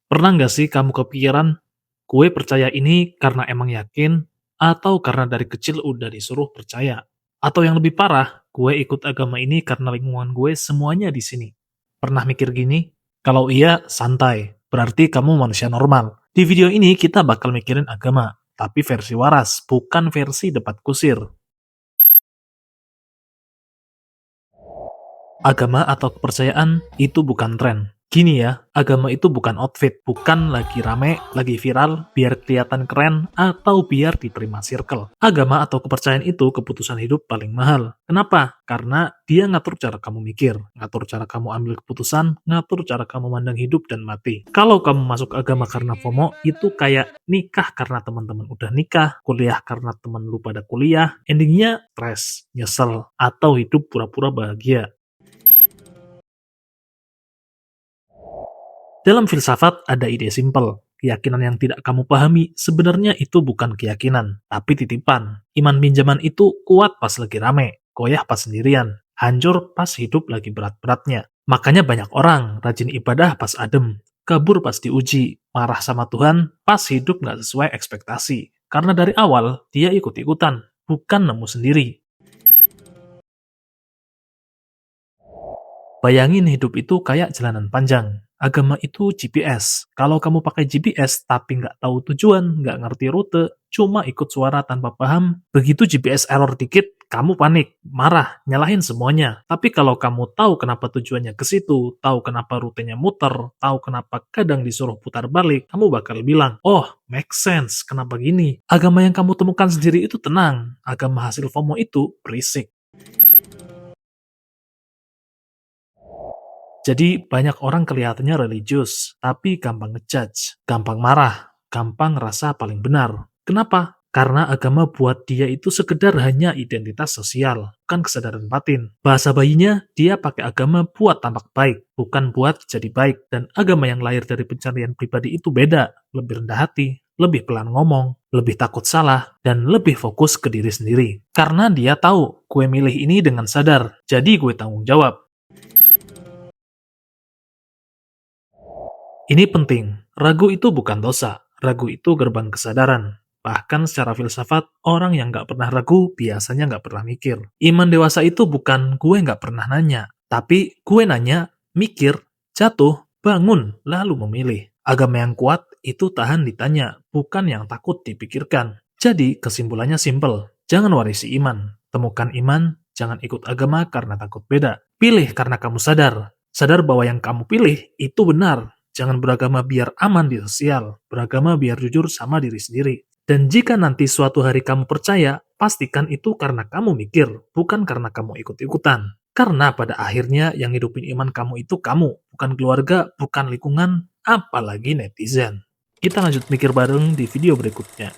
Pernah nggak sih kamu kepikiran, gue percaya ini karena emang yakin, atau karena dari kecil udah disuruh percaya? Atau yang lebih parah, gue ikut agama ini karena lingkungan gue semuanya di sini. Pernah mikir gini? Kalau iya, santai. Berarti kamu manusia normal. Di video ini kita bakal mikirin agama, tapi versi waras, bukan versi debat kusir. Agama atau kepercayaan itu bukan tren. Gini ya, agama itu bukan outfit, bukan lagi rame, lagi viral, biar kelihatan keren, atau biar diterima circle. Agama atau kepercayaan itu keputusan hidup paling mahal. Kenapa? Karena dia ngatur cara kamu mikir, ngatur cara kamu ambil keputusan, ngatur cara kamu mandang hidup dan mati. Kalau kamu masuk agama karena FOMO, itu kayak nikah karena teman-teman udah nikah, kuliah karena teman lu pada kuliah, endingnya stres, nyesel, atau hidup pura-pura bahagia. Dalam filsafat ada ide simpel. Keyakinan yang tidak kamu pahami sebenarnya itu bukan keyakinan, tapi titipan. Iman pinjaman itu kuat pas lagi rame, goyah pas sendirian, hancur pas hidup lagi berat-beratnya. Makanya banyak orang rajin ibadah pas adem, kabur pas diuji, marah sama Tuhan pas hidup nggak sesuai ekspektasi. Karena dari awal dia ikut-ikutan, bukan nemu sendiri. Bayangin hidup itu kayak jalanan panjang. Agama itu GPS. Kalau kamu pakai GPS tapi nggak tahu tujuan, nggak ngerti rute, cuma ikut suara tanpa paham, begitu GPS error dikit, kamu panik, marah, nyalahin semuanya. Tapi kalau kamu tahu kenapa tujuannya ke situ, tahu kenapa rutenya muter, tahu kenapa kadang disuruh putar balik, kamu bakal bilang, oh, make sense, kenapa gini? Agama yang kamu temukan sendiri itu tenang, agama hasil FOMO itu berisik. Jadi banyak orang kelihatannya religius, tapi gampang ngejudge, gampang marah, gampang ngerasa paling benar. Kenapa? Karena agama buat dia itu sekedar hanya identitas sosial, bukan kesadaran batin. Bahasa bayinya, dia pakai agama buat tampak baik, bukan buat jadi baik. Dan agama yang lahir dari pencarian pribadi itu beda, lebih rendah hati, lebih pelan ngomong, lebih takut salah, dan lebih fokus ke diri sendiri. Karena dia tahu, gue milih ini dengan sadar, jadi gue tanggung jawab. Ini penting, ragu itu bukan dosa, ragu itu gerbang kesadaran. Bahkan secara filsafat, orang yang nggak pernah ragu biasanya nggak pernah mikir. Iman dewasa itu bukan gue nggak pernah nanya, tapi gue nanya, mikir, jatuh, bangun, lalu memilih. Agama yang kuat itu tahan ditanya, bukan yang takut dipikirkan. Jadi kesimpulannya simpel, jangan warisi iman. Temukan iman, jangan ikut agama karena takut beda. Pilih karena kamu sadar. Sadar bahwa yang kamu pilih itu benar. Jangan beragama biar aman di sosial, beragama biar jujur sama diri sendiri. Dan jika nanti suatu hari kamu percaya, pastikan itu karena kamu mikir, bukan karena kamu ikut-ikutan. Karena pada akhirnya yang hidupin iman kamu itu kamu, bukan keluarga, bukan lingkungan, apalagi netizen. Kita lanjut mikir bareng di video berikutnya.